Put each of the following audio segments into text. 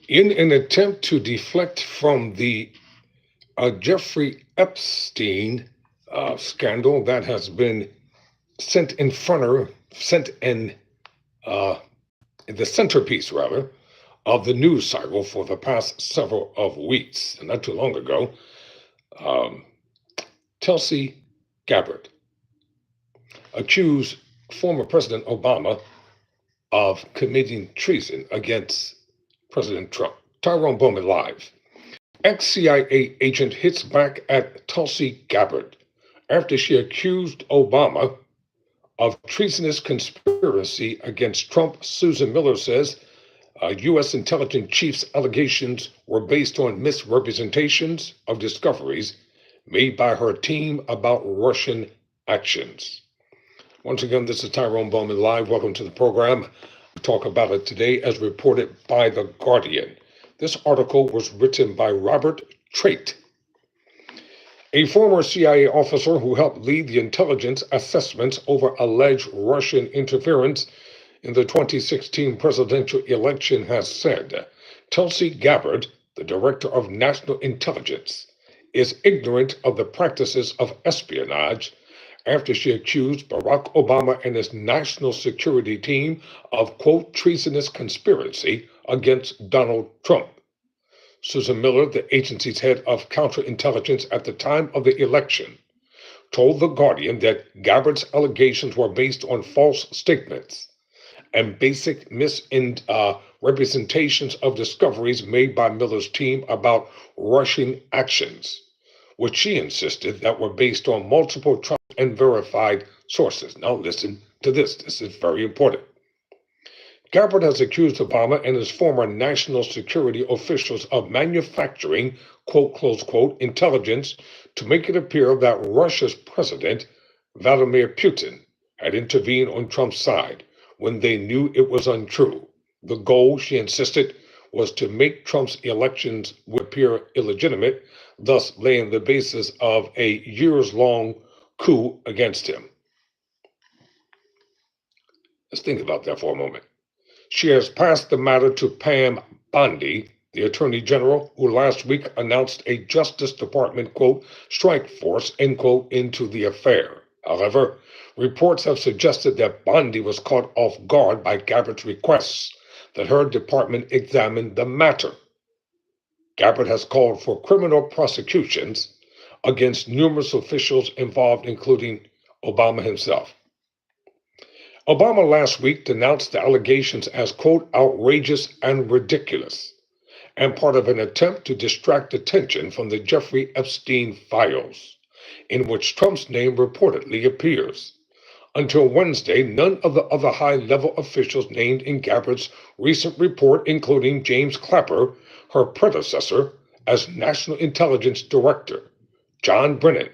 In an attempt to deflect from the Jeffrey Epstein scandal that has been sent in uh, the centerpiece, rather, of the news cycle for the past several of weeks, and not too long ago, um, Tulsi Gabbard accused former President Obama of committing treason against President Trump. Tyrone Bowman live. Ex-CIA agent hits back at Tulsi Gabbard after she accused Obama of treasonous conspiracy against Trump. Susan Miller says U.S. intelligence chief's allegations were based on misrepresentations of discoveries made by her team about Russian actions. Once again, this is Tyrone Bowman live. Welcome to the program. We'll talk about it today as reported by The Guardian. This article was written by Robert Cite, a former CIA officer who helped lead the intelligence assessments over alleged Russian interference in the 2016 presidential election, has said Tulsi Gabbard, the director of national intelligence, is ignorant of the practices of espionage after she accused Barack Obama and his national security team of, quote, treasonous conspiracy against Donald Trump. Susan Miller, the agency's head of counterintelligence at the time of the election, told The Guardian that Gabbard's allegations were based on false statements and basic misrepresentations of discoveries made by Miller's team about Russian actions, which she insisted that were based on multiple trusted and verified sources. Now listen to this. This is very important. Gabbard has accused Obama and his former national security officials of manufacturing, quote, close quote, intelligence to make it appear that Russia's president, Vladimir Putin, had intervened on Trump's side when they knew it was untrue. The goal, she insisted, was to make Trump's elections appear illegitimate, thus laying the basis of a years-long coup against him. Let's think about that for a moment. She has passed the matter to Pam Bondi, the Attorney General, who last week announced a Justice Department, quote, strike force, end quote, into the affair. However, reports have suggested that Bondi was caught off guard by Gabbard's requests that her department examine the matter. Gabbard has called for criminal prosecutions against numerous officials involved, including Obama himself. Obama last week denounced the allegations as, quote, outrageous and ridiculous, and part of an attempt to distract attention from the Jeffrey Epstein files, in which Trump's name reportedly appears. Until Wednesday, none of the other high-level officials named in Gabbard's recent report, including James Clapper, her predecessor as National Intelligence Director, John Brennan,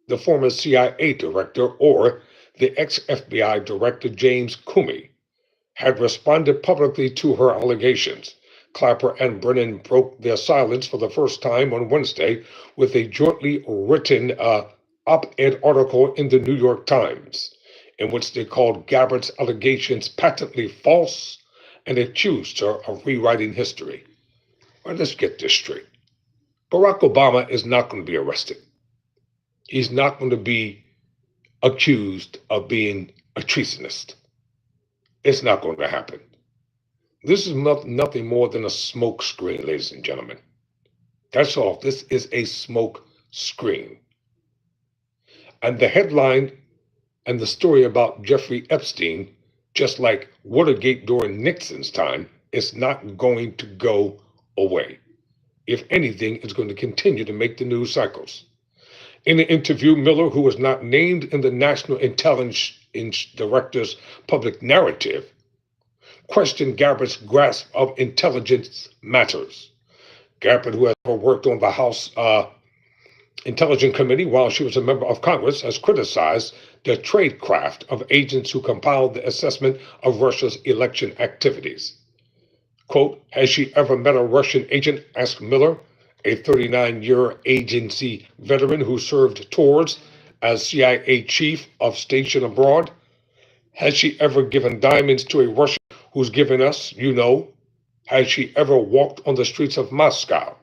the former CIA director, or the ex-FBI director James Comey, had responded publicly to her allegations. Clapper and Brennan broke their silence for the first time on Wednesday with a jointly written op-ed article in the New York Times, in which they called Gabbard's allegations patently false and accused her of rewriting history. Well, let's get this straight. Barack Obama is not going to be arrested. He's not going to be accused of being a treasonist. It's not going to happen. This is nothing more than a smoke screen, ladies and gentlemen. That's all. This is a smoke screen. And the headline and the story about Jeffrey Epstein, just like Watergate during Nixon's time, is not going to go away. If anything, it's going to continue to make the news cycles. In an interview, Miller, who was not named in the National Intelligence Director's public narrative, questioned Gabbard's grasp of intelligence matters. Gabbard, who has worked on the House Intelligence Committee while she was a member of Congress, has criticized the tradecraft of agents who compiled the assessment of Russia's election activities. Quote, has she ever met a Russian agent? Asked Miller, a 39-year agency veteran who served tours as CIA chief of station abroad. Has she ever given diamonds to a Russian who's given us, you know, Has she ever walked on the streets of Moscow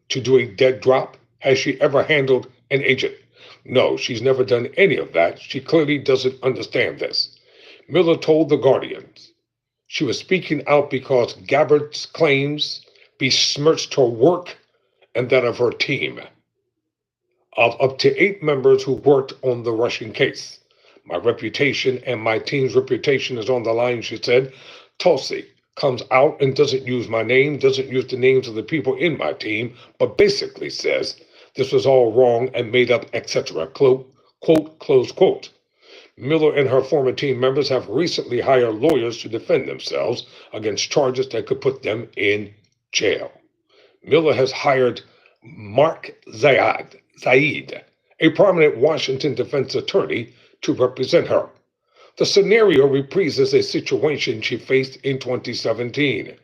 to do a dead drop? Has she ever handled an agent? No, she's never done any of that. She clearly doesn't understand this. Miller told The Guardian she was speaking out because Gabbard's claims besmirched her work and that of her team of up to 8 members who worked on the Russian case. My reputation and my team's reputation is on the line, she said. Tulsi comes out and doesn't use my name, doesn't use the names of the people in my team, but basically says this was all wrong and made up, etc. Quote, close quote. Miller and her former team members have recently hired lawyers to defend themselves against charges that could put them in jail. Miller has hired Mark Zaid, a prominent Washington defense attorney, to represent her. The scenario reprises a situation she faced in 2017.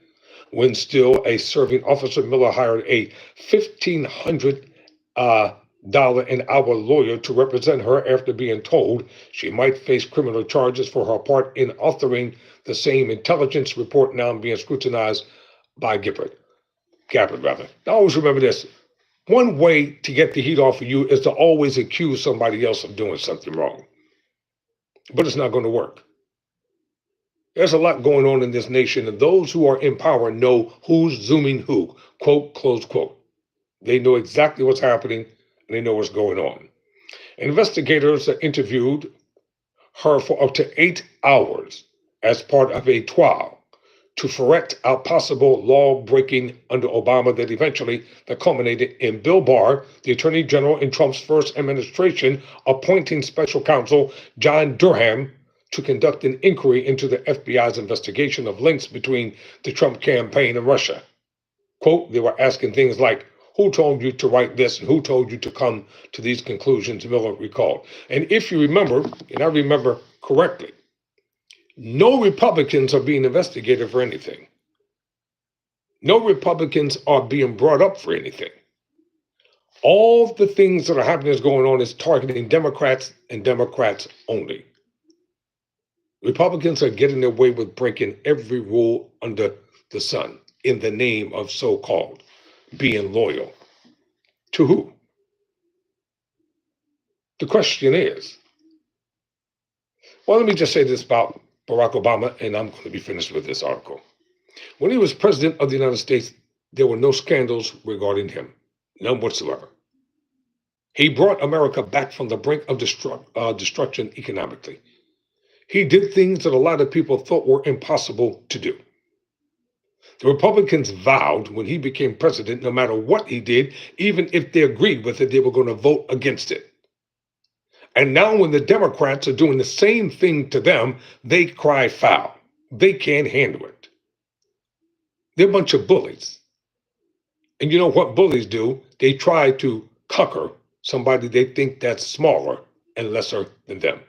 When still a serving officer, Miller hired a $1,500 an hour lawyer to represent her after being told she might face criminal charges for her part in authoring the same intelligence report now being scrutinized by Gabbard. Now always remember this. One way to get the heat off of you is to always accuse somebody else of doing something wrong. But it's not going to work. There's a lot going on in this nation, and those who are in power know who's zooming who. Quote, close quote. They know exactly what's happening, and they know what's going on. Investigators interviewed her for up to 8 hours as part of a trial to ferret out possible law breaking under Obama that culminated in Bill Barr, the Attorney General in Trump's first administration, appointing special counsel John Durham to conduct an inquiry into the FBI's investigation of links between the Trump campaign and Russia. Quote, they were asking things like, who told you to write this and who told you to come to these conclusions, Miller recalled. And if you remember, and I remember correctly, no Republicans are being investigated for anything. No Republicans are being brought up for anything. All the things that are happening is going on is targeting Democrats and Democrats only. Republicans are getting away with breaking every rule under the sun in the name of so-called being loyal. To who? The question is, well, let me just say this about Barack Obama, and I'm going to be finished with this article. When he was president of the United States, there were no scandals regarding him, none whatsoever. He brought America back from the brink of destruction economically. He did things that a lot of people thought were impossible to do. The Republicans vowed when he became president, no matter what he did, even if they agreed with it, they were going to vote against it. And now when the Democrats are doing the same thing to them, they cry foul. They can't handle it. They're a bunch of bullies. And you know what bullies do? They try to conquer somebody they think that's smaller and lesser than them.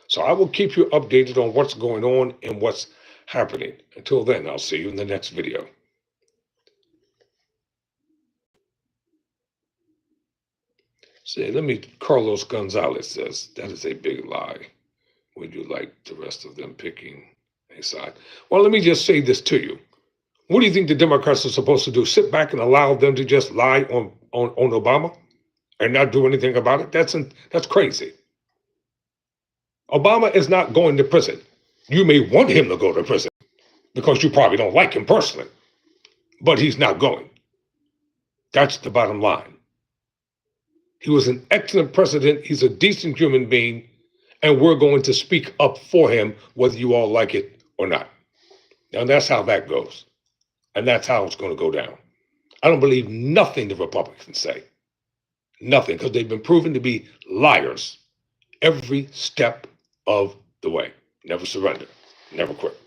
So I will keep you updated on what's going on and what's happening. Until then, I'll see you in the next video. Carlos Gonzalez says, that is a big lie. Would you like the rest of them picking a side? Well, let me just say this to you. What do you think the Democrats are supposed to do? Sit back and allow them to just lie on Obama and not do anything about it? That's crazy. Obama is not going to prison. You may want him to go to prison because you probably don't like him personally, but he's not going. That's the bottom line. He was an excellent president. He's a decent human being, and we're going to speak up for him, whether you all like it or not. Now, that's how that goes, and that's how it's going to go down. I don't believe nothing the Republicans say. Nothing, because they've been proven to be liars every step of the way. Never surrender, never quit.